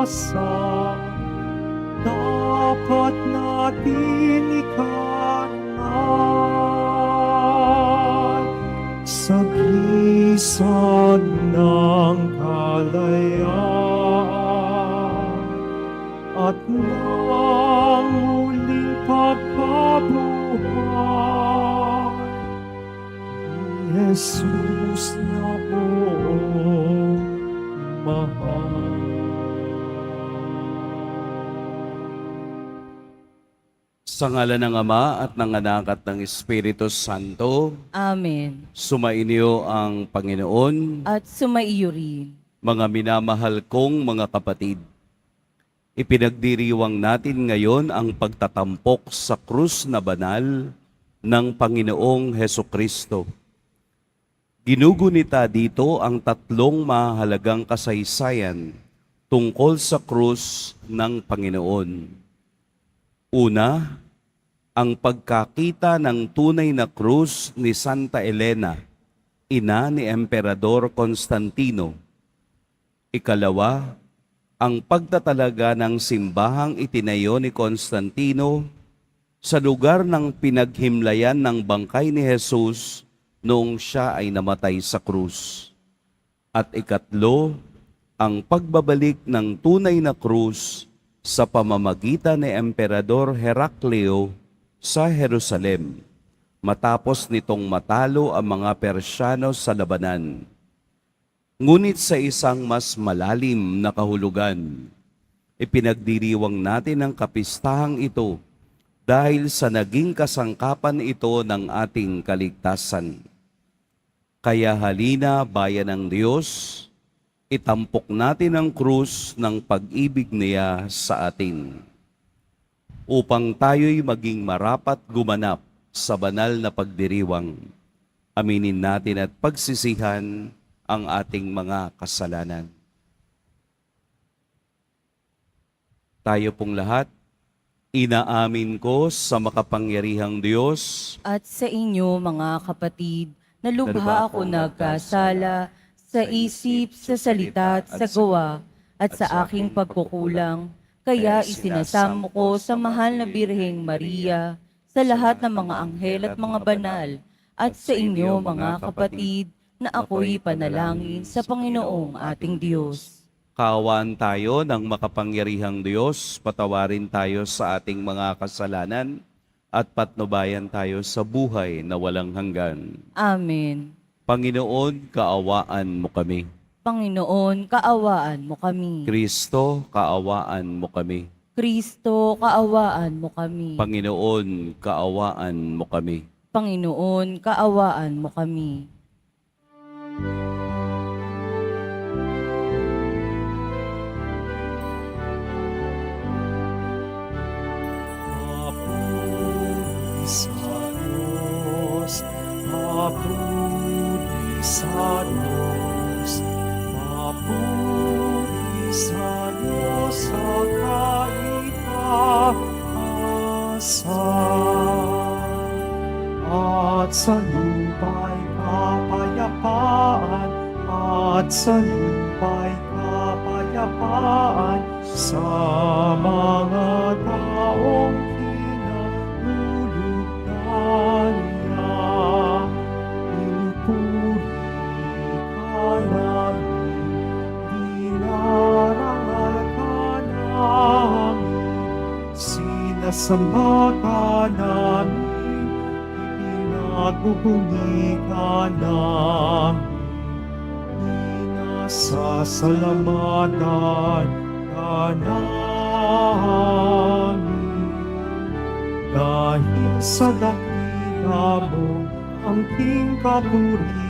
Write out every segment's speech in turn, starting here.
pag-asa dapat natin ikangan sa gisan ng kalayaan at ng muling pagkabuhay ni Jesus na buong mahal. Sa ngalan ng Ama at ng Anak at ng Espiritu Santo, Amen. sumainyo ang Panginoon. At sumaiyo rin. Mga minamahal kong mga kapatid, ipinagdiriwang natin ngayon ang pagtatampok sa krus na banal ng Panginoong Hesukristo. Ginugunita dito ang tatlong mahalagang kasaysayan tungkol sa krus ng Panginoon. Una, ang pagkakita ng tunay na krus ni Santa Elena, ina ni Emperador Constantino. Ikalawa, ang pagtatalaga ng simbahang itinayo ni Constantino sa lugar ng pinaghimlayan ng bangkay ni Jesus noong siya ay namatay sa krus. At ikatlo, ang pagbabalik ng tunay na krus sa pamamagitan ni Emperador Heraclio sa Jerusalem, matapos nitong matalo ang mga Persyano sa labanan. Ngunit sa isang mas malalim na kahulugan, ipinagdiriwang natin ang kapistahang ito dahil sa naging kasangkapan ito ng ating kaligtasan. Kaya halina, bayan ng Diyos, itampok natin ang krus ng pag-ibig niya sa atin, upang tayo'y maging marapat gumanap sa banal na pagdiriwang. Aminin natin at pagsisihan ang ating mga kasalanan. Tayo pong lahat, inaamin ko sa makapangyarihang Diyos At sa inyo, mga kapatid, na lubha ako nagkasala sa isip, sa salita at sa gawa, at sa aking pagkukulang. Kaya isinasamo ko sa mahal na Birheng Maria, sa lahat ng mga anghel at mga banal, at sa inyo, mga kapatid, na ako'y panalangin sa Panginoong ating Diyos. Kaawaan tayo ng makapangyarihang Diyos, patawarin tayo sa ating mga kasalanan, at patnubayan tayo sa buhay na walang hanggan. Amen. Panginoon, kaawaan mo kami. Panginoon, kaawaan mo kami. Kristo, kaawaan mo kami. Kristo, kaawaan mo kami. Panginoon, kaawaan mo kami. Panginoon, kaawaan mo kami. Mapuri sa Diyos, mapuri sa Diyos, mapuri sa Diyos sa kaitaasan, at sa lupa'y kapayapaan, at sa lupa'y kapayapaan sa mga taong kinahulugan niya. Pinupuri ka namin, dinarangal ka namin, sinasamba ka namin, ipinagbubunyi ka namin, sasalamatan ka namin. Dahil sa dakila mo ang aking kapurihan,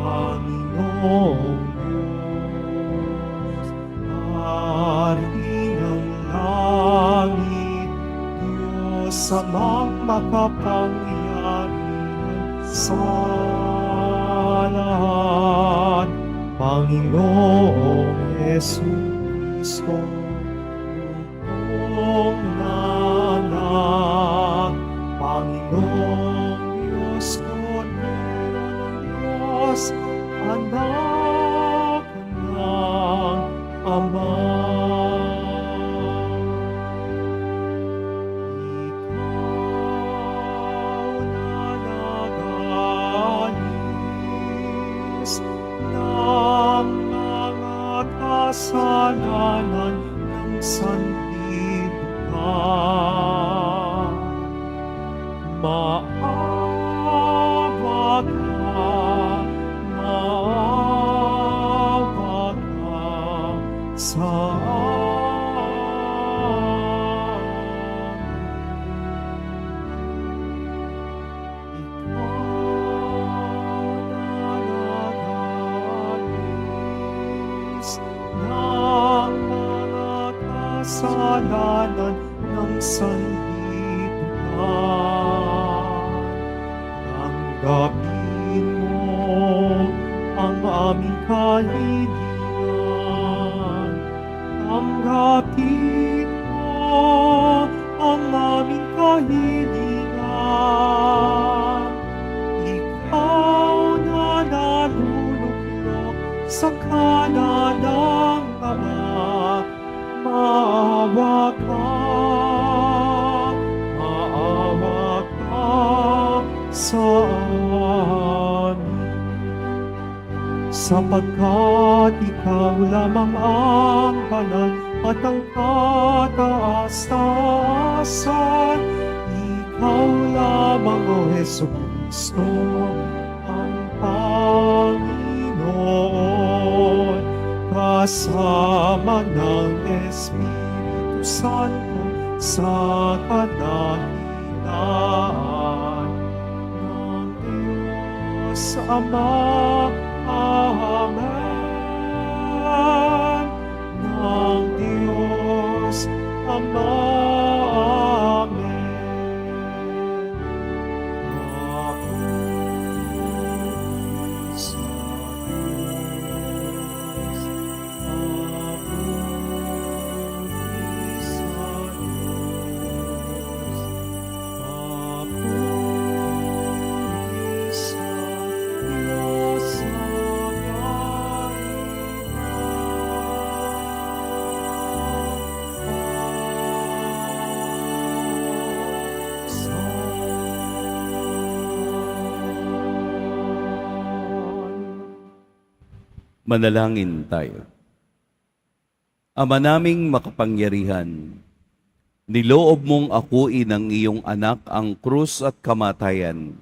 Panginoong Diyos, Hari ng langit, Diyos amang makapangyarihan sa lahat, Panginoong Jesucristo, Panginoong nanak, Panginoong Diyos, Kordero ng Diyos, Anak ng mga kasalanan ng sanlibutan. Maawa ka sa kasalanan ng sanlibutan. Tanggapin mo ang aming kahilingan. Tanggapin mo ang aming kahilingan. Ikaw na naluluklok sa kanan ng Ama, maawa ka sa amin. Sapagkat ikaw lamang ang banal at ang kataas-taasan, ikaw lamang, O Jesucristo, ang Panginoon, kasama ng Espiritu Santo sa kadakilaan ng Diyos Ama. Amen. Ng Diyos Ama. Amen. Papuri sa Diyos. Papuri sa Diyos. Papuri sa Diyos Manalangin tayo. Ama naming makapangyarihan, niloob mong akuin ng iyong anak ang krus at kamatayan,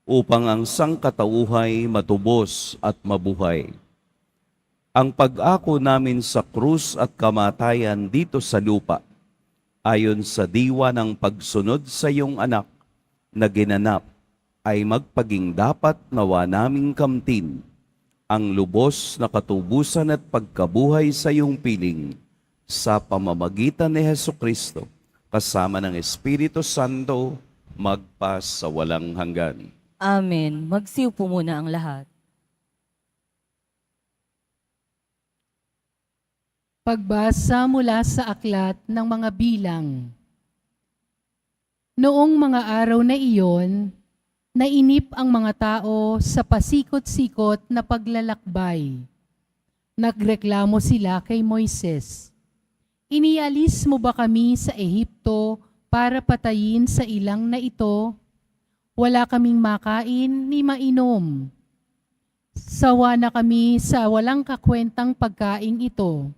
upang ang sangkatauhay matubos at mabuhay. Ang pag-ako namin sa krus at kamatayan dito sa lupa, ayon sa diwa ng pagsunod sa iyong anak na ginanap, ay magpaging dapat nawa naming kamtin ang lubos na katubusan at pagkabuhay sa iyong piling sa pamamagitan ni Hesukristo, kasama ng Espiritu Santo, magpa sa walang hanggan. Amen. Magsiupo muna ang lahat. Pagbasa mula sa aklat ng mga bilang. Noong mga araw na iyon, nainip ang mga tao sa pasikot-sikot na paglalakbay. Nagreklamo sila kay Moises, "Inialis mo ba kami sa Ehipto para patayin sa ilang na ito? Wala kaming makain ni mainom. Sawa na kami sa walang kakwentang pagkaing ito."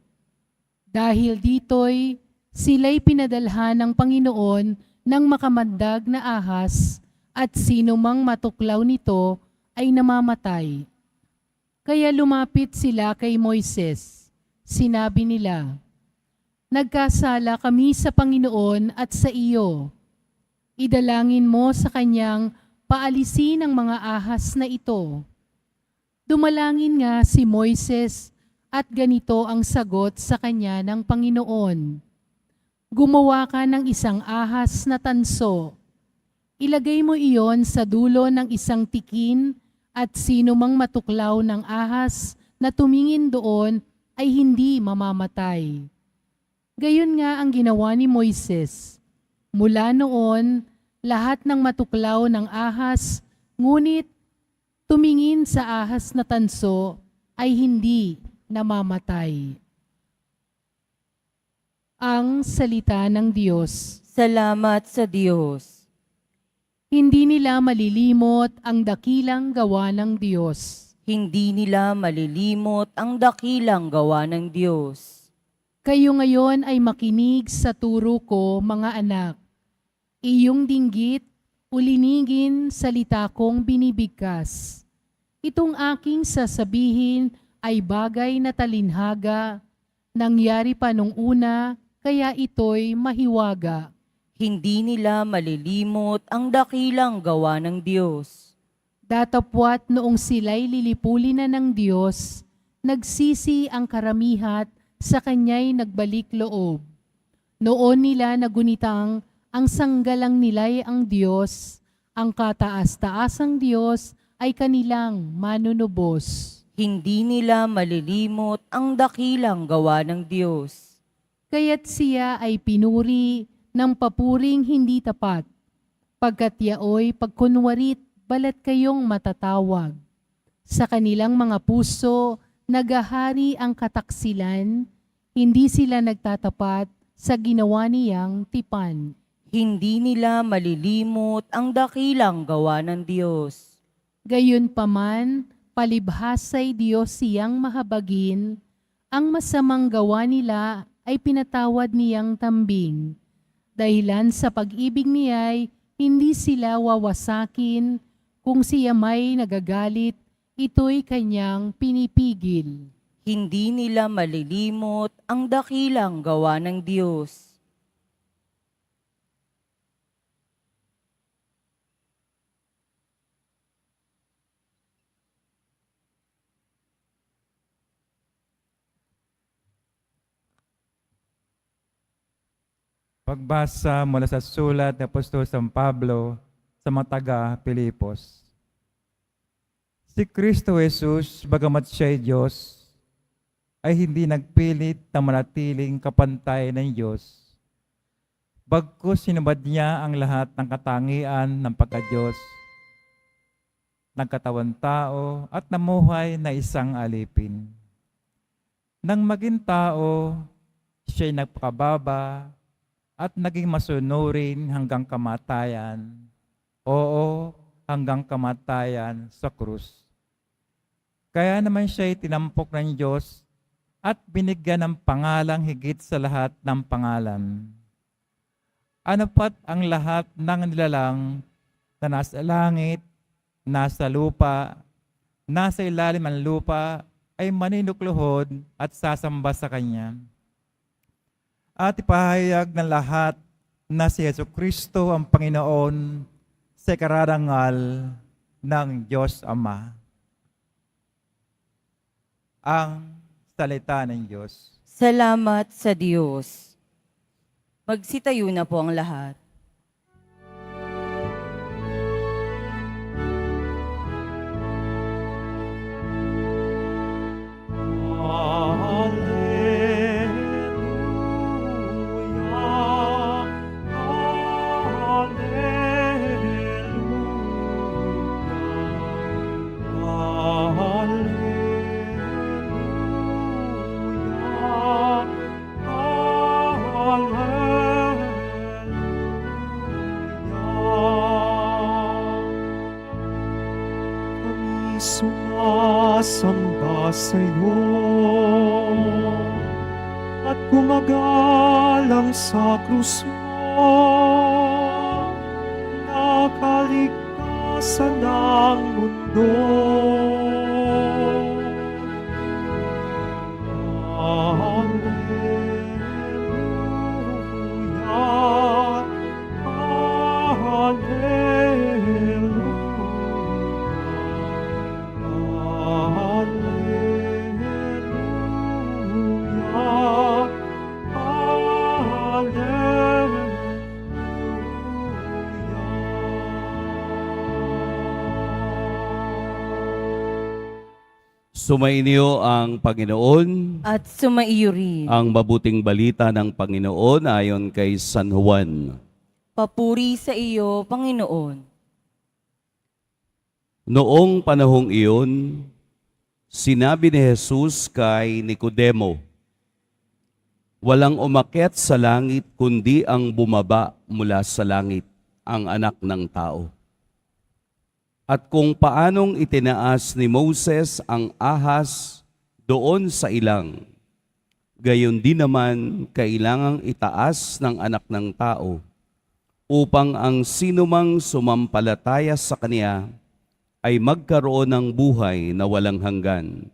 Dahil dito'y sila'y pinadalhan ng Panginoon ng makamandag na ahas, at sino mang matuklaw nito ay namamatay. Kaya lumapit sila kay Moises. Sinabi nila, "Nagkasala kami sa Panginoon at sa iyo. Idalangin mo sa kanyang paalisin ang mga ahas na ito." Dumalangin nga si Moises at ganito ang sagot sa kanya ng Panginoon, "Gumawa ka ng isang ahas na tanso. Ilagay mo iyon sa dulo ng isang tikin, at sino mang matuklaw ng ahas na tumingin doon ay hindi mamamatay." Gayon nga ang ginawa ni Moises. Mula noon, lahat ng matuklaw ng ahas, ngunit tumingin sa ahas na tanso, ay hindi namamatay. Ang salita ng Diyos. Salamat sa Diyos. Hindi nila malilimot ang dakilang gawa ng Diyos. Hindi nila malilimot ang dakilang gawa ng Diyos. Kayo ngayon ay makinig sa turo ko, mga anak. Iyong dinggit, ulinigin salita kong binibigkas. Itong aking sasabihin ay bagay na talinhaga, nangyari pa nung una, kaya ito'y mahiwaga. Hindi nila malilimot ang dakilang gawa ng Diyos. Datapwat noong sila'y lilipulin na ng Diyos, nagsisi ang karamihat, sa Kanya'y nagbalik loob. Noon nila nagunitang ang sanggalang nila'y ang Diyos, ang kataas-taasang Diyos ay kanilang manunubos. Hindi nila malilimot ang dakilang gawa ng Diyos. Kaya't siya ay pinuri ng papuring hindi tapat, pagkat yaoy pagkunwarit balat kayong matatawag. Sa kanilang mga puso, nagahari ang kataksilan, hindi sila nagtatapat sa ginawa niyang tipan. Hindi nila malilimot ang dakilang gawa ng Diyos. Gayunpaman, palibhasay Diyos siyang mahabagin, ang masamang gawa nila ay pinatawad niyang tambing. Dahilan sa pag-ibig niya'y hindi sila wawasakin, kung siya may nagagalit, ito'y kanyang pinipigil. Hindi nila malilimot ang dakilang gawa ng Diyos. Pagbasa mula sa sulat ni Apostol San Pablo sa mga taga-Pilipos. Si Kristo Jesus, bagamat siya'y Diyos, ay hindi nagpilit na manatiling kapantay ng Diyos. Bagkus sinubad niya ang lahat ng katangian ng pagka-Diyos, nagkatawan tao at namuhay na isang alipin. Nang maging tao, siya'y nagpakababa at naging masunurin hanggang kamatayan. Oo, hanggang kamatayan sa krus. Kaya naman siya'y tinampok ng Diyos at binigyan ng pangalang higit sa lahat ng pangalan. Ano pat ang lahat ng nilalang na nasa langit, nasa lupa, nasa ilalim ng lupa ay maninukluhod at sasamba sa Kanya. At ipahayag ng lahat na si Jesucristo ang Panginoon sa kararangal ng Diyos Ama. Ang salita ng Diyos. Salamat sa Diyos. Magsitayo na po ang lahat. Sumasamba sa iyo at gumagalang sa krus mo, nakaligtasan ng mundo. Sumainyo ang Panginoon, At sumaiyo rin. ang mabuting balita ng Panginoon ayon kay San Juan. Papuri sa iyo, Panginoon. Noong panahong iyon, sinabi ni Jesus kay Nicodemo, "Walang umakyat sa langit kundi ang bumaba mula sa langit, ang anak ng tao. at kung paanong itinaas ni Moses ang ahas doon sa ilang, gayon din naman kailangang itaas ng Anak ng Tao upang ang sinumang sumampalataya sa Kanya ay magkaroon ng buhay na walang hanggan.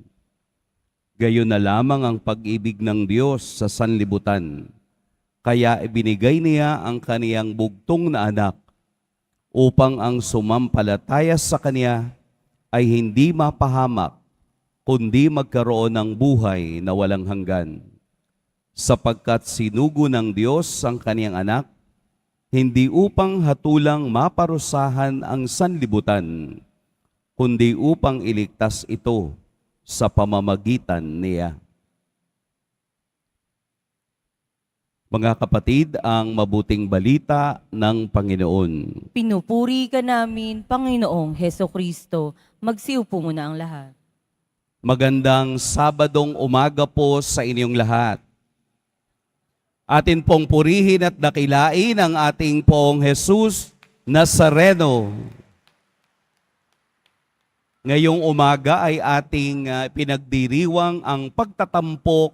Gayon na lamang ang pag-ibig ng Diyos sa sanlibutan, kaya ibinigay niya ang Kaniyang bugtong na anak upang ang sumampalataya sa Kanya ay hindi mapahamak, kundi magkaroon ng buhay na walang hanggan. Sapagkat sinugo ng Diyos ang Kaniyang anak, hindi upang hatulang maparusahan ang sanlibutan, kundi upang iligtas ito sa pamamagitan niya. Mga kapatid, ang mabuting balita ng Panginoon. Pinupuri ka namin, Panginoong Heso Kristo. Magsiupo muna ang lahat. Magandang Sabadong umaga po sa inyong lahat. Atin pong purihin at dakilain ang ating pong Jesus Nazareno. Ngayong umaga ay ating pinagdiriwang ang pagtatampok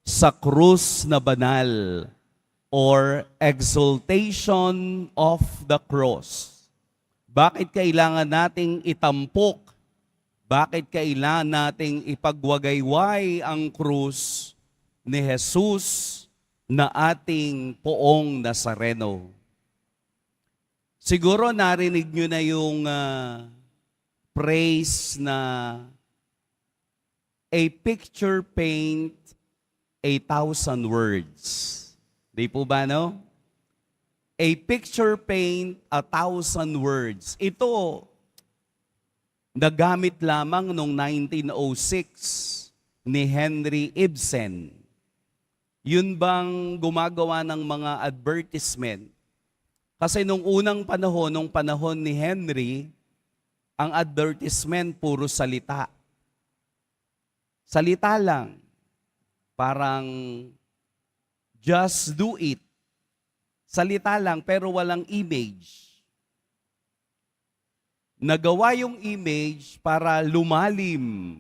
sa krus na banal or exaltation of the cross. Bakit kailangan nating itampok? Bakit kailangan nating ipagwagayway ang krus ni Jesus na ating poong Nazareno? Siguro narinig nyo na yung phrase na a picture paint 1,000 words. Di po ba, no? A picture paint 1,000 words. Ito, nagamit lamang noong 1906 ni Henry Ibsen. Yun bang gumagawa ng mga advertisement? Kasi nung unang panahon, nung panahon ni Henry, ang advertisement puro salita. Salita lang. Parang just do it. Salita lang pero walang image. Nagawa yung image para lumalim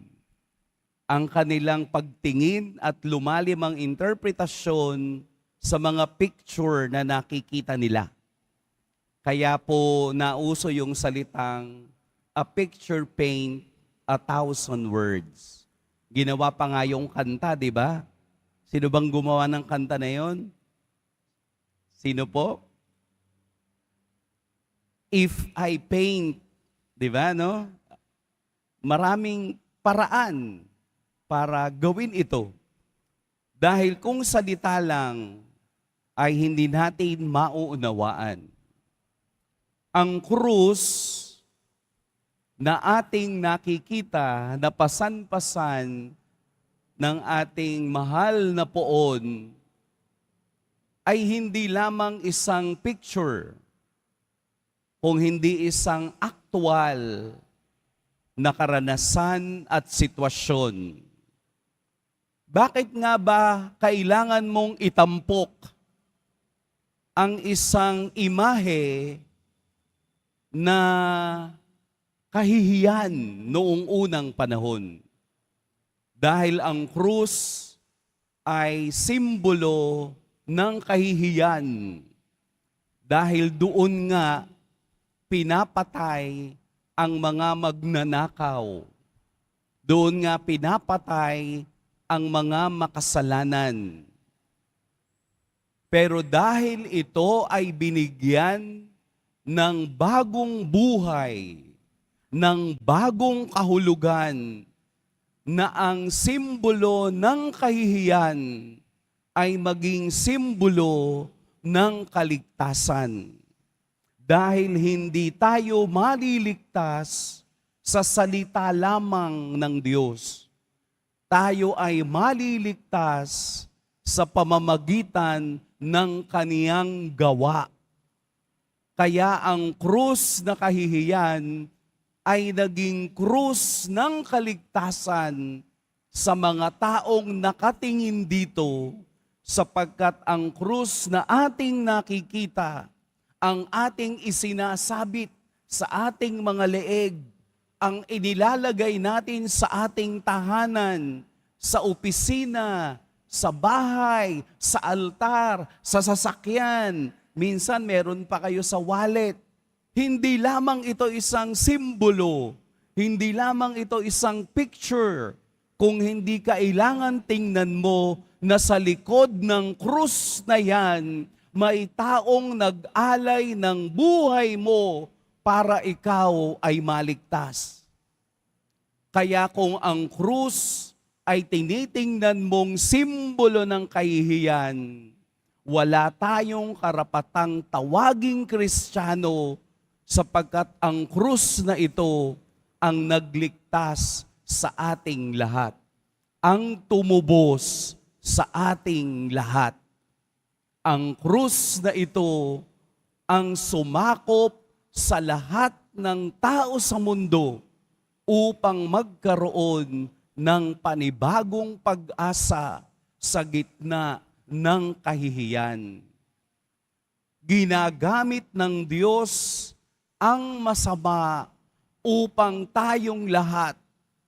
ang kanilang pagtingin at lumalim ang interpretasyon sa mga picture na nakikita nila. Kaya po nauso yung salitang a picture paint 1,000 words. Ginawa pa nga yung kanta, di ba? Sino bang gumawa ng kanta na yon? Sino po? If I paint, di ba, no? Maraming paraan para gawin ito. Dahil kung salita lang ay hindi natin mauunawaan. Ang krus na ating nakikita na pasan-pasan ng ating mahal na poon ay hindi lamang isang picture, kung hindi isang aktual na karanasan at sitwasyon. Bakit nga ba kailangan mong itampok ang isang imahe na kahihiyan noong unang panahon? Dahil ang krus ay simbolo ng kahihiyan. Dahil doon nga pinapatay ang mga magnanakaw. Doon nga pinapatay ang mga makasalanan. Pero dahil ito ay binigyan ng bagong buhay, ng bagong kahulugan, na ang simbolo ng kahihiyan ay maging simbolo ng kaligtasan. Dahil hindi tayo maliligtas sa salita lamang ng Diyos. Tayo ay maliligtas sa pamamagitan ng Kaniyang gawa. Kaya ang krus na kahihiyan ay naging krus ng kaligtasan sa mga taong nakatingin dito, sapagkat ang krus na ating nakikita, ang ating isinasabit sa ating mga leeg, ang inilalagay natin sa ating tahanan, sa opisina, sa bahay, sa altar, sa sasakyan. Minsan meron pa kayo sa wallet. Hindi lamang ito isang simbolo, hindi lamang ito isang picture, kung hindi kailangan tingnan mo na sa likod ng krus na yan, may taong nag-alay ng buhay mo para ikaw ay maligtas. Kaya kung ang krus ay tinitingnan mong simbolo ng kahihiyan, wala tayong karapatang tawaging Kristiyano sapagkat ang krus na ito ang nagligtas sa ating lahat, ang tumubos sa ating lahat. Ang krus na ito ang sumakop sa lahat ng tao sa mundo upang magkaroon ng panibagong pag-asa sa gitna ng kahihiyan. Ginagamit ng Diyos ang masama upang tayong lahat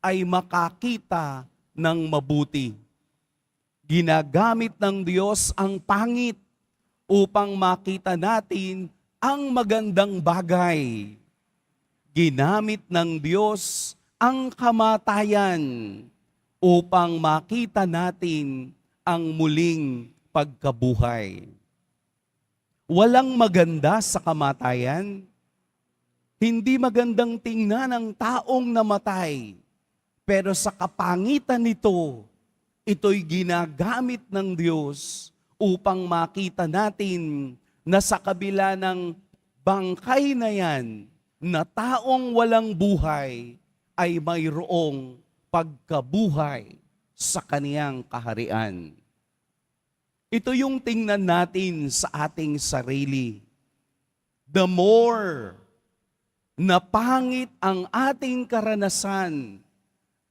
ay makakita ng mabuti. Ginagamit ng Diyos ang pangit upang makita natin ang magandang bagay. Ginamit ng Diyos ang kamatayan upang makita natin ang muling pagkabuhay. Walang maganda sa kamatayan. Hindi magandang tingnan ang taong namatay. Pero sa kapangitan nito, ito'y ginagamit ng Diyos upang makita natin na sa kabila ng bangkay na yan, na taong walang buhay, ay mayroong pagkabuhay sa kaniyang kaharian. Ito yung tingnan natin sa ating sarili. The more na pangit ang ating karanasan,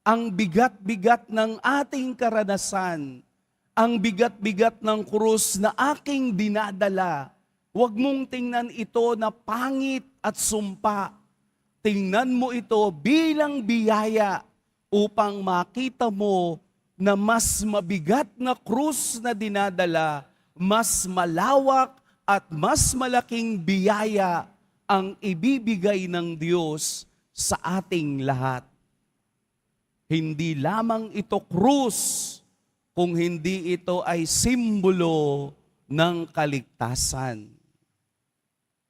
ang bigat-bigat ng ating karanasan, ang bigat-bigat ng krus na aking dinadala, huwag mong tingnan ito na pangit at sumpa. Tingnan mo ito bilang biyaya upang makita mo na mas mabigat na krus na dinadala, mas malawak at mas malaking biyaya ang ibibigay ng Diyos sa ating lahat. Hindi lamang ito krus, kung hindi ito ay simbolo ng kaligtasan.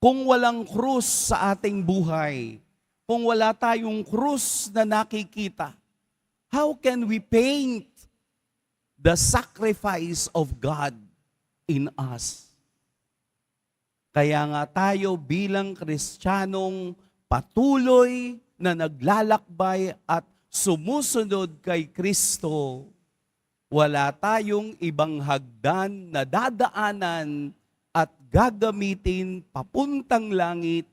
Kung walang krus sa ating buhay, kung wala tayong krus na nakikita, how can we paint the sacrifice of God in us? Kaya nga tayo bilang Kristiyanong patuloy na naglalakbay at sumusunod kay Kristo, wala tayong ibang hagdan na dadaanan at gagamitin papuntang langit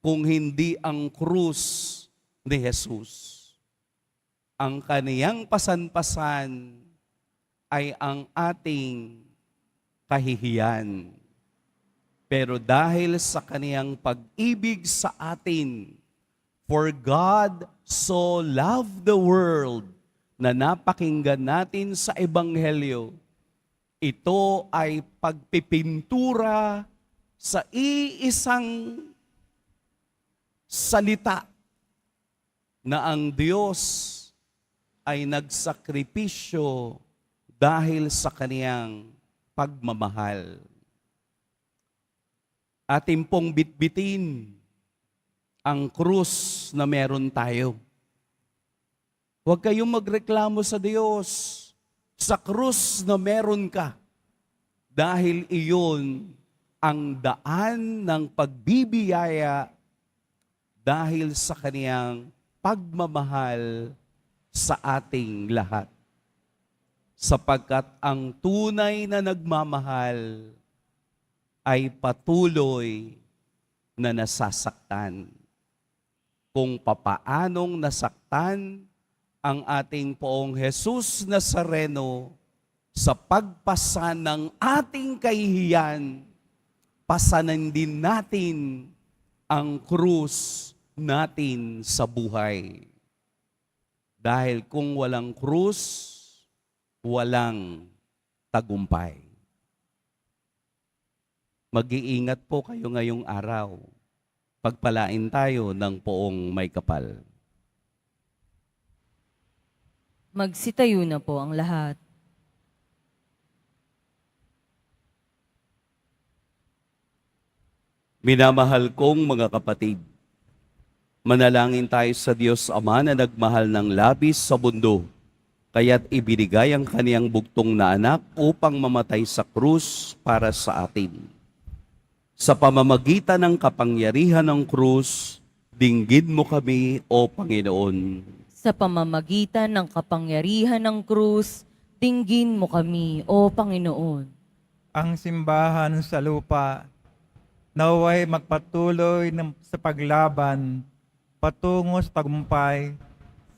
kung hindi ang krus ni Jesus. Ang kaniyang pasan-pasan ay ang ating kahihiyan. Pero dahil sa kaniyang pag-ibig sa atin, for God so loved the world, na napakinggan natin sa Ebanghelyo, ito ay pagpipintura sa iisang salita na ang Diyos ay nagsakripisyo dahil sa kaniyang pagmamahal. Atin pong bitbitin ang krus na meron tayo. Huwag kayong magreklamo sa Diyos sa krus na meron ka dahil iyon ang daan ng pagbibiyaya dahil sa kaniyang pagmamahal sa ating lahat. Sapagkat ang tunay na nagmamahal ay patuloy na nasasaktan. Kung papaanong nasaktan ang ating Poong Jesus Nazareno sa pagpasan ng ating kahihiyan, pasanan din natin ang krus natin sa buhay. Dahil kung walang krus, walang tagumpay. Mag-iingat po kayo ngayong araw. Pagpalain tayo ng poong may kapal. Magsitayo na po ang lahat. Minamahal kong mga kapatid, manalangin tayo sa Diyos Ama na nagmahal ng labis sa mundo, kaya't ibinigay ang kaniyang bugtong na anak upang mamatay sa krus para sa atin. Sa pamamagitan ng kapangyarihan ng krus, dinggin mo kami, O Panginoon. Sa pamamagitan ng kapangyarihan ng krus, dinggin mo kami, O Panginoon. Ang simbahan sa lupa, naway magpatuloy sa paglaban patungo sa tagumpay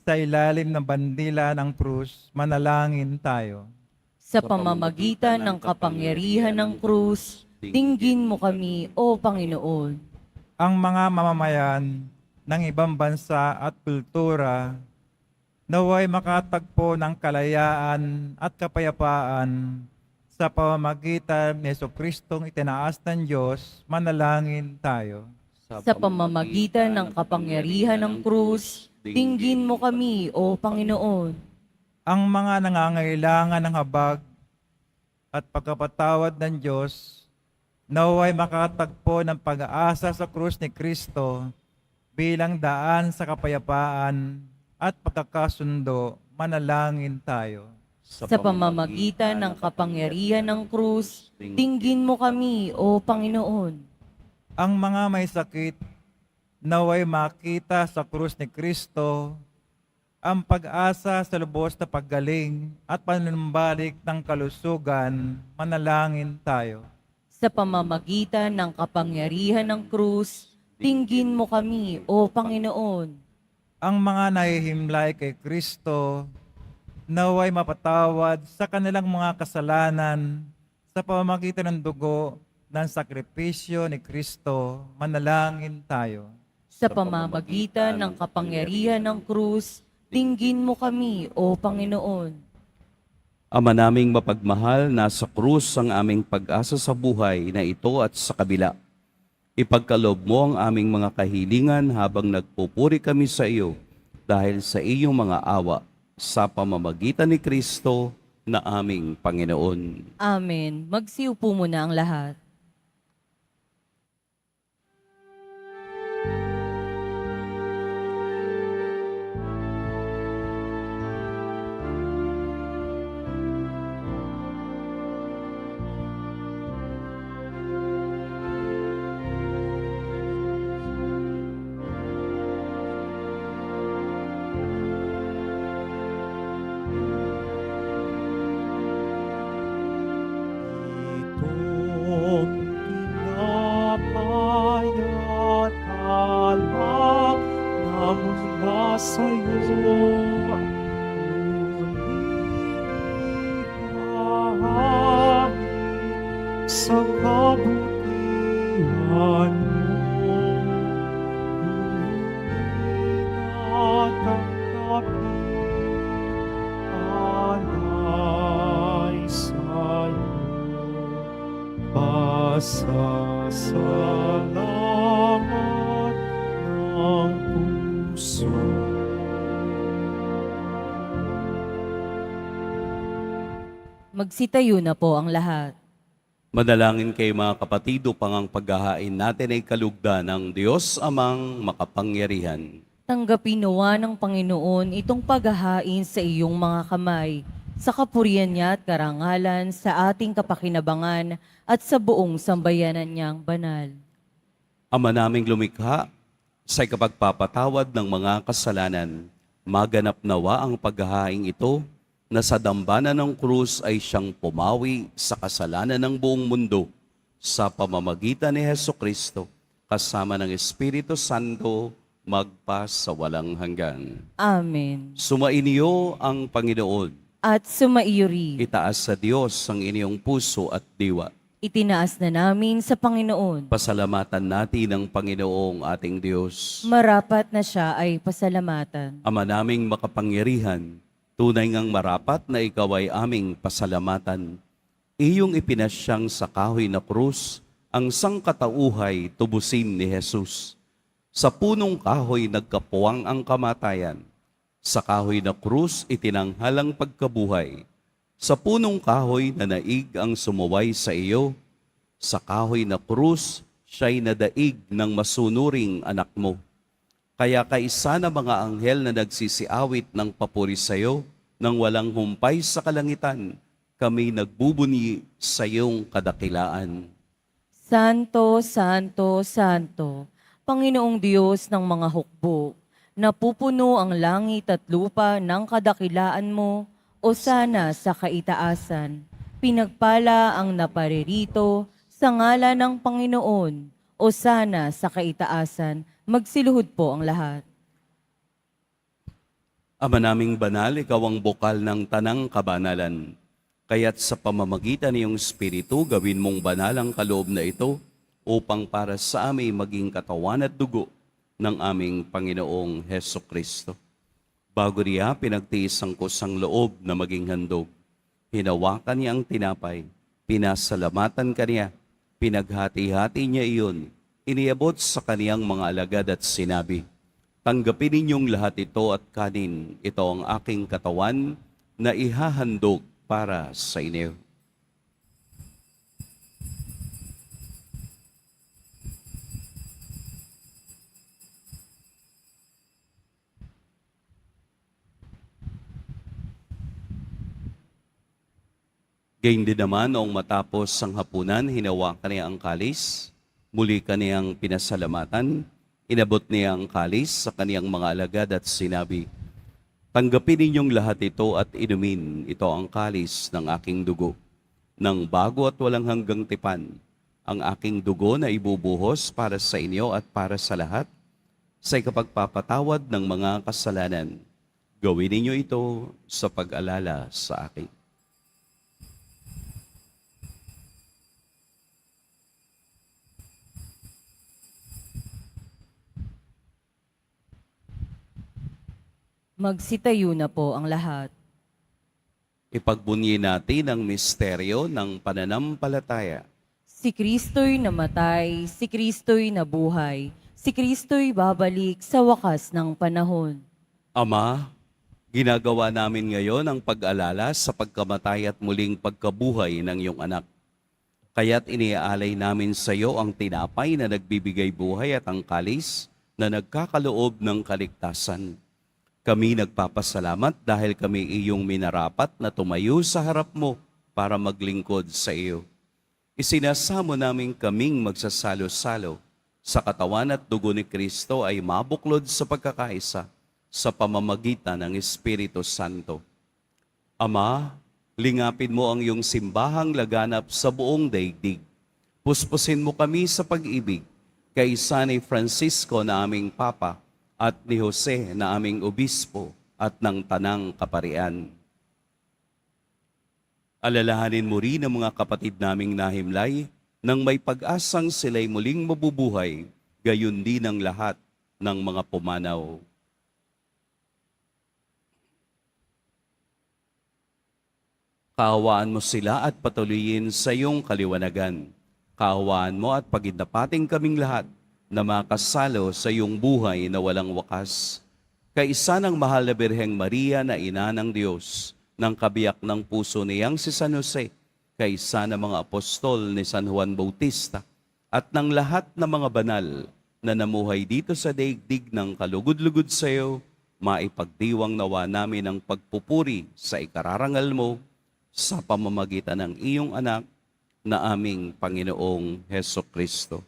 sa ilalim ng bandila ng krus. Manalangin tayo. Sa pamamagitan ng kapangyarihan ng krus, dinggin mo kami, O Panginoon. Ang mga mamamayan ng ibang bansa at kultura naway makatagpo ng kalayaan at kapayapaan sa pamamagitan ni Jesucristong itinaas ng Diyos. Manalangin tayo. Sa pamamagitan ng kapangyarihan ng krus, dinggin mo kami, O Panginoon. Ang mga nangangailangan ng habag at pagkapatawad ng Diyos naway makatagpo ng pag-aasa sa krus ni Kristo bilang daan sa kapayapaan at pagkakasundo. Manalangin tayo. Sa pamamagitan ng kapangyarihan ng krus, dinggin mo kami, O Panginoon. Ang mga may sakit naway makita sa krus ni Kristo ang pag-asa sa lubos na paggaling at panunumbalik ng kalusugan. Manalangin tayo. Sa pamamagitan ng kapangyarihan ng krus, dinggin mo kami, O Panginoon. Ang mga nahihimlay kay Kristo naway mapatawad sa kanilang mga kasalanan sa pamamagitan ng dugo ng sakripisyo ni Kristo. Manalangin tayo. Sa pamamagitan ng kapangyarihan ng krus, dinggin mo kami, O Panginoon. Ama naming mapagmahal, nasa krus ang aming pag-asa sa buhay na ito at sa kabila. Ipagkaloob mo ang aming mga kahilingan habang nagpupuri kami sa iyo dahil sa iyong mga awa sa pamamagitan ni Kristo na aming Panginoon. Amen. Magsiupo muna ang lahat. Itong tinapay at alak na mula sa'yo, ngunit sa kabutihan mo, alay sa'yo. Pasasalamat ng puso. Magsitayo na po ang lahat. Madalangin kayo mga kapatid upang ang paghahain natin ay kalugdan ng Diyos Amang makapangyarihan. Tanggapin nawa ng Panginoon itong paghahain sa iyong mga kamay, sa kapurihan niya at karangalan, sa ating kapakinabangan at sa buong sambayanan niyang banal. Ama naming lumikha, sa ikapagpapatawad ng mga kasalanan, maganap nawa ang paghahain ito na sa dambana ng krus ay siyang pumawi sa kasalanan ng buong mundo sa pamamagitan ni Hesukristo kasama ng Espiritu Santo magpa sa walang hanggan. Amen. Sumainyo ang Panginoon. At sumaiyo rin. Itaas sa Diyos ang inyong puso at diwa. Itinaas na namin sa Panginoon. Pasalamatan natin ang Panginoong ating Diyos. Marapat na siya ay pasalamatan. Ama naming makapangyarihan, tunay ngang marapat na ikaw ay aming pasalamatan. Iyong ipinasyang sa kahoy na krus, ang sangkatauhay tubusin ni Jesus. Sa punong kahoy nagkapuwang ang kamatayan. Sa kahoy na krus itinanghal ang pagkabuhay. Sa punong kahoy na naig ang sumuway sa iyo. Sa kahoy na krus, siya'y nadaig ng masunuring anak mo. Kaya kaisa na mga anghel na nagsisiawit ng papuri sa iyo, nang walang humpay sa kalangitan, kami nagbubuni sa iyong kadakilaan. Santo, Santo, Santo, Panginoong Diyos ng mga hukbo, napupuno ang langit at lupa ng kadakilaan mo, o sana sa kaitaasan. Pinagpala ang naparirito sa ngala ng Panginoon, o sana sa kaitaasan. Magsiluhod po ang lahat. Ama naming banal, ikaw ang bukal ng tanang kabanalan. Kaya't sa pamamagitan ng iyong Espiritu, gawin mong banal ang kaloob na ito upang para sa amin maging katawan at dugo ng aming Panginoong Heso Kristo. Bago niya pinagtiis ang kusang loob na maging handog, hinawakan niya ang tinapay, pinasalamatan kaniya, pinaghati-hati niya iyon, iniabot sa kaniyang mga alagad at sinabi, "Tanggapin ninyong lahat ito at kanin, ito ang aking katawan na ihahandog para sa inyo." Gayun din naman noong matapos ang hapunan, hinawakan niya ang kalis, muli kaniyang pinasalamatan, inabot niya ang kalis sa kaniyang mga alagad at sinabi, "Tanggapin ninyong lahat ito at inumin, ito ang kalis ng aking dugo, ng bago at walang hanggang tipan, ang aking dugo na ibubuhos para sa inyo at para sa lahat, sa ikapagpapatawad ng mga kasalanan. Gawin ninyo ito sa pag-alala sa akin." Magsitayo na po ang lahat. Ipagbunyi natin ang misteryo ng pananampalataya. Si Kristo'y namatay, si Kristo'y nabuhay, si Kristo'y babalik sa wakas ng panahon. Ama, ginagawa namin ngayon ang pag-alala sa pagkamatay at muling pagkabuhay ng iyong anak. Kaya't iniaalay namin sa iyo ang tinapay na nagbibigay buhay at ang kalis na nagkakaloob ng kaligtasan. Kami nagpapasalamat dahil kami iyong minarapat na tumayo sa harap mo para maglingkod sa iyo. Isinasamo namin kaming magsasalo-salo sa katawan at dugo ni Kristo ay mabuklod sa pagkakaisa sa pamamagitan ng Espiritu Santo. Ama, lingapin mo ang iyong simbahang laganap sa buong daigdig. Puspusin mo kami sa pag-ibig, kaisa ni Francisco na aming Papa, at ni Jose na aming obispo at ng tanang kaparian. Alalahanin mo rin ang mga kapatid naming nahimlay nang may pag-asang sila'y muling mabubuhay, gayon din ang lahat ng mga pumanaw. Kaawaan mo sila at patuloyin sa iyong kaliwanagan. Kaawaan mo at pagindapating kaming lahat na makasalo sa iyong buhay na walang wakas. Kaisa ng mahal na Birheng Maria na ina ng Diyos, ng kabiyak ng puso niyang si San Jose, kaisa ng mga apostol ni San Juan Bautista, at ng lahat ng mga banal na namuhay dito sa daigdig ng kalugod-lugod sa iyo, maipagdiwang nawa namin ang pagpupuri sa ikararangal mo sa pamamagitan ng iyong anak na aming Panginoong Heso Kristo.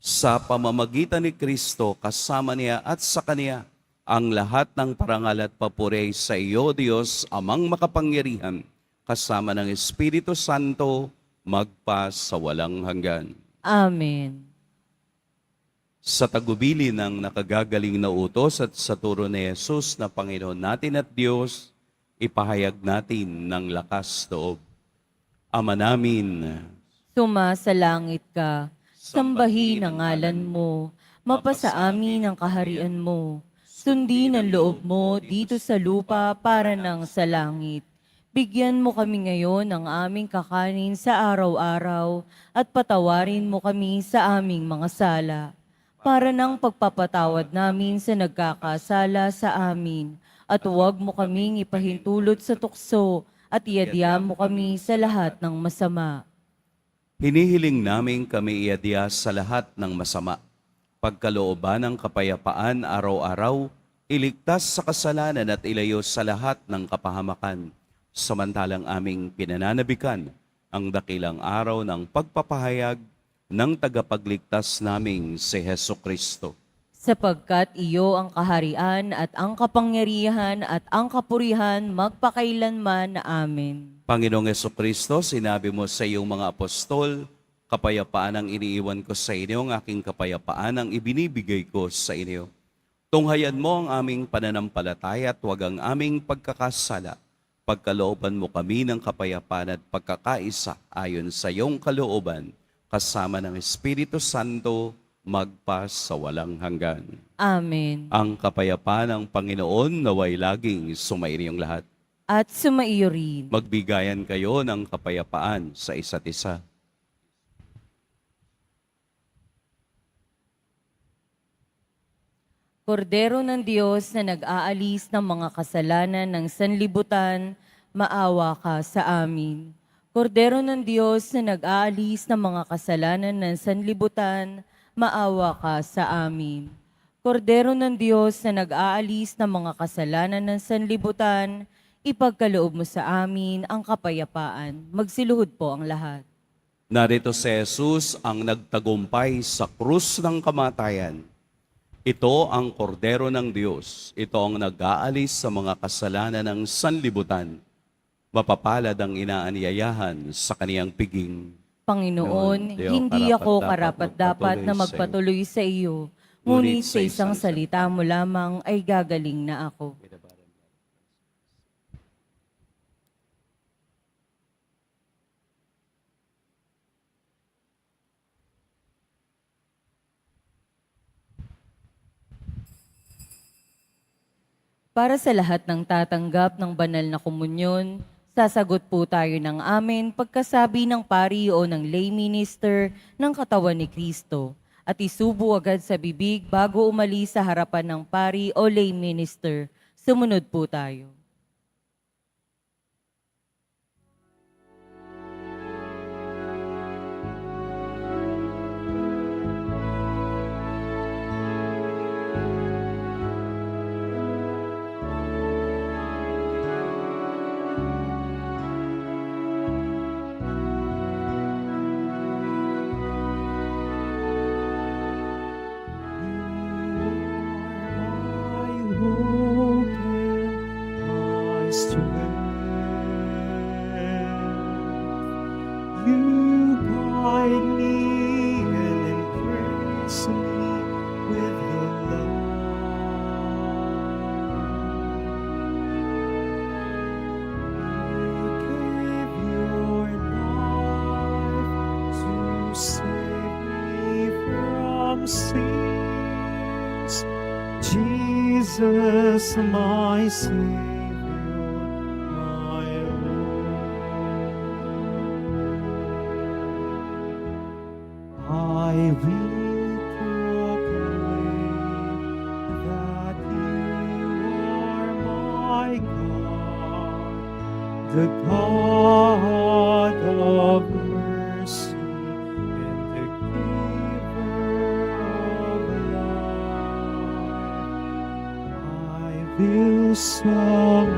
Sa pamamagitan ni Kristo, kasama niya at sa Kaniya, ang lahat ng parangal at papuri sa iyo, Diyos, Amang makapangyarihan, kasama ng Espiritu Santo, magpa sa walang hanggan. Amen. Sa tagubili ng nakagagaling na utos at sa turo ni Jesus na Panginoon natin at Diyos, ipahayag natin ng lakas loob. Ama namin, Sumasalangit ka, sambahin ang ngalan mo, mapasa amin ang kaharian mo. Sundin ang loob mo dito sa lupa para nang sa langit. Bigyan mo kami ngayon ng aming kakanin sa araw-araw at patawarin mo kami sa aming mga sala. Para ng pagpapatawad namin sa nagkakasala sa amin. At huwag mo kaming ipahintulot sa tukso at iadya mo kami sa lahat ng masama. hinihiling namin kami iadya sa lahat ng masama. Pagkalooban ng kapayapaan araw-araw, iligtas sa kasalanan at ilayo sa lahat ng kapahamakan. Samantalang aming pinananabikan ang dakilang araw ng pagpapahayag ng tagapagligtas naming si Heso Kristo. Sapagkat iyo ang kaharian at ang kapangyarihan at ang kapurihan magpakailanman. Amen. Panginoong Heso Kristo, sinabi mo sa iyong mga apostol, kapayapaan ang iniiwan ko sa inyo, ang aking kapayapaan ang ibinibigay ko sa inyo. Tunghayan mo ang aming pananampalataya at huwag ang aming pagkakasala. Pagkalooban mo kami ng kapayapaan at pagkakaisa ayon sa iyong kalooban, kasama ng Espiritu Santo, magpa sa walang hanggan. Amen. Ang kapayapaan ng Panginoon naway laging sumainyong lahat. At sumaiyo rin. Magbigayan kayo ng kapayapaan sa isa't isa. Kordero ng Diyos na nag-aalis ng mga kasalanan ng sanlibutan, maawa ka sa amin. Kordero ng Diyos na nag-aalis ng mga kasalanan ng sanlibutan, maawa ka sa amin. Kordero ng Diyos na nag-aalis ng mga kasalanan ng sanlibutan, ipagkaloob mo sa amin ang kapayapaan. Magsiluhod po ang lahat. Narito si Jesus ang nagtagumpay sa krus ng kamatayan. Ito ang kordero ng Diyos. Ito ang nag-aalis sa mga kasalanan ng sanlibutan. Mapapalad ang inaanyayahan sa kaniyang piging. Panginoon, Noon, hindi ako karapat-dapat karapat-dapat na magpatuloy sa iyo, ngunit sa isang salita mo lamang ay gagaling na ako. Para sa lahat ng tatanggap ng banal na komunyon, sasagot po tayo ng amen pagkasabi ng pari o ng lay minister ng katawan ni Kristo at isubo agad sa bibig bago umalis sa harapan ng pari o lay minister. Sumunod po tayo. You guide me and embrace me with your love. You gave your life to save me from sins. Jesus, my Savior. I will proclaim that you are my God, the God of mercy and the giver of life. I will submit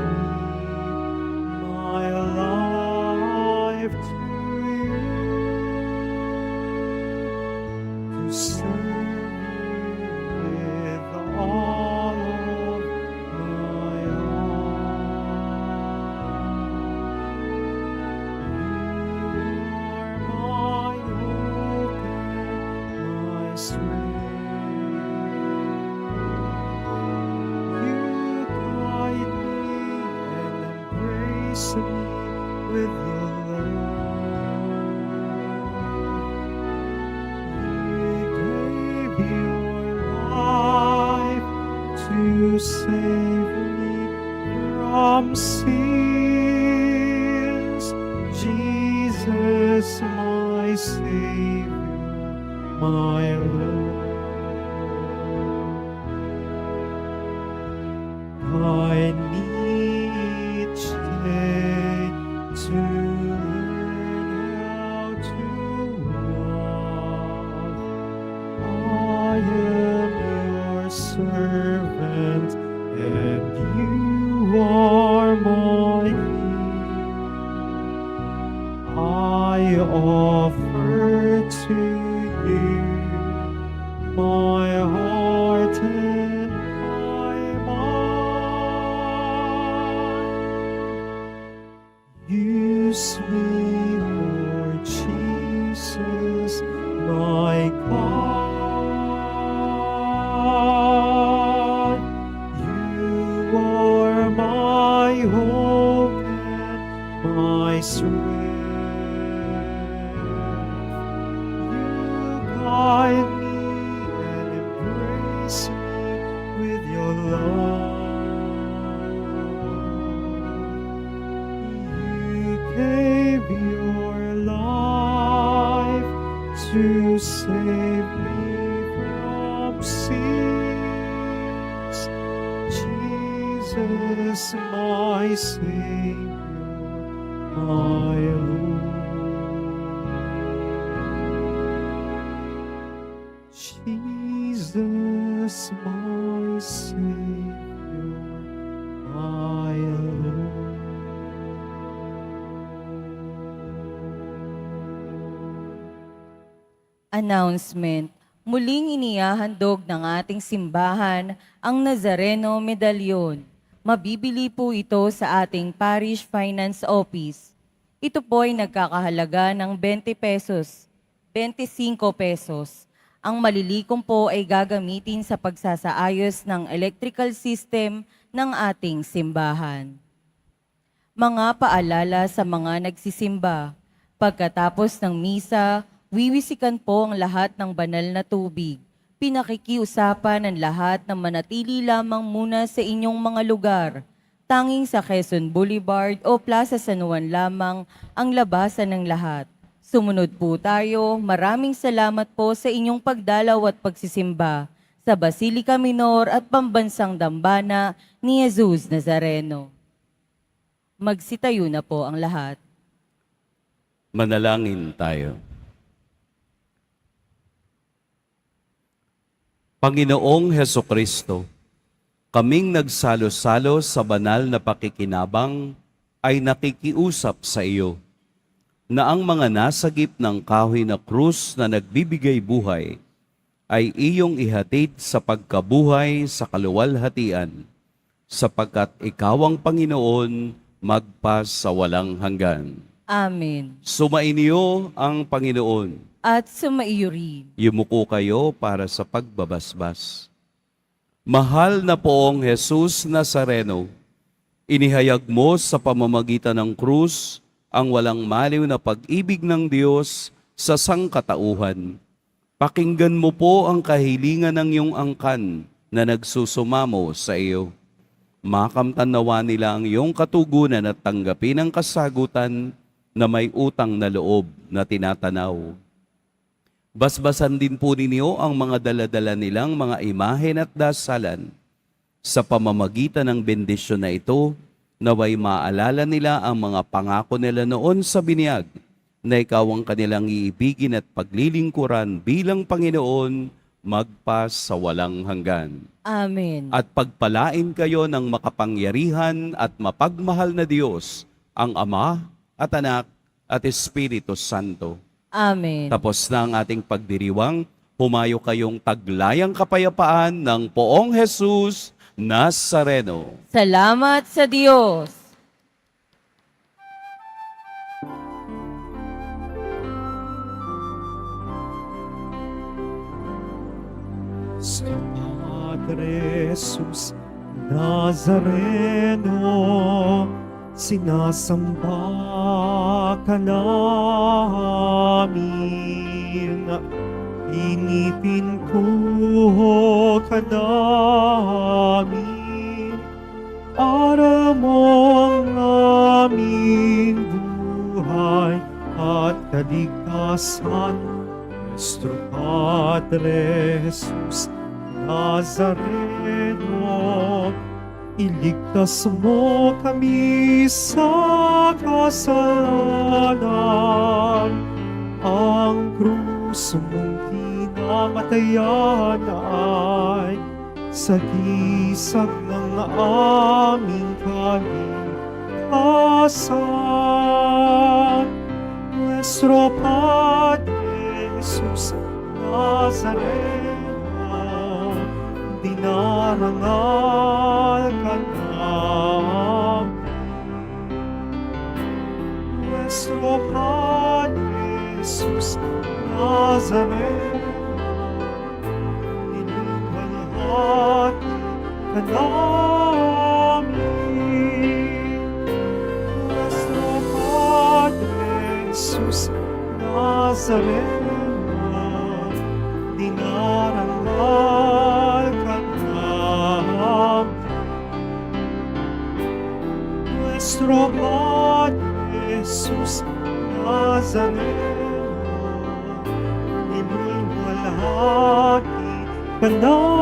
my life to you. To serve you with all of my heart. You are my hope and my strength. You guide me and embrace me with your love. save me from sins. Jesus, my Savior, my Lord. I need today to learn how to walk. I am your servant, and you are my King. I offer to you my heart and my mind. Use me, Lord Jesus, my God. You are my hope and my strength. You guide me and embrace me with your love. You gave your life to save me from sins. Jesus, my Savior, my Lord. Jesus, my Savior, my Lord. Announcement. Muling inihahandog ng ating simbahan ang Nazareno Medalyon. Mabibili po ito sa ating Parish Finance Office. Ito po ay nagkakahalaga ng 20 pesos, 25 pesos. Ang malilikom po ay gagamitin sa pagsasaayos ng electrical system ng ating simbahan. Mga paalala sa mga nagsisimba. Pagkatapos ng misa, wiwisikan po ang lahat ng banal na tubig. Pinakikiusapan ng lahat na manatili lamang muna sa inyong mga lugar. Tanging sa Quezon Boulevard o Plaza San Juan lamang ang labasan ng lahat. Sumunod po tayo. Maraming salamat po sa inyong pagdalaw at pagsisimba sa Basilica Minor at Pambansang Dambana ni Jesus Nazareno. Magsitayo na po ang lahat. Manalangin tayo. Panginoong Hesukristo, kaming nagsalo-salo sa banal na pakikinabang ay nakikiusap sa iyo na ang mga nasagip ng kahoy na krus na nagbibigay buhay ay iyong ihatid sa pagkabuhay sa kaluwalhatian, sapagkat ikaw ang Panginoon magpas sa walang hanggan. Amen. Sumainyo ang Panginoon. At sumaiyo rin. Yumuko kayo para sa pagbabasbas. Mahal na poong Jesus Nazareno, inihayag mo sa pamamagitan ng krus ang walang maliw na pag-ibig ng Diyos sa sangkatauhan. Pakinggan mo po ang kahilingan ng iyong angkan na nagsusumamo sa iyo. Makamtan nawa nila ang iyong katugunan at tanggapin ang kasagutan na may utang na loob na tinatanaw. Basbasan din po ninyo ang mga daladala nilang mga imahen at dasalan. Sa pamamagitan ng bendisyon na ito, naway maalala nila ang mga pangako nila noon sa binyag, na ikaw ang kanilang iibigin at paglilingkuran bilang Panginoon magpas sa walang hanggan. Amen. At pagpalain kayo ng makapangyarihan at mapagmahal na Diyos, ang Ama at Anak at Espiritu Santo. Amen. Tapos na ang ating pagdiriwang, humayo kayong taglayang kapayapaan ng poong Jesus Nazareno. Salamat sa Diyos. Sa Padre Jesus Nazareno, sinasamba ka namin. Inipin ko ka namin. Aral mo ang aming buhay at kaligtasan. Nuestro Padre Jesus Nazareno, iligtas mo kami sa kasalanan. Ang krus mong pinamatayan ay sagisag ng aming kaligtasan. Nuestro Padre Jesus Nazareno, dinarangal ka namin. Nuestro Padre Jesus Nazareno, iniwalhati ka namin. Nuestro Padre Jesus Nazareno, dinarangal ka namin. Nuestro Padre Jesus Nazareno, iniwalhati ka namin.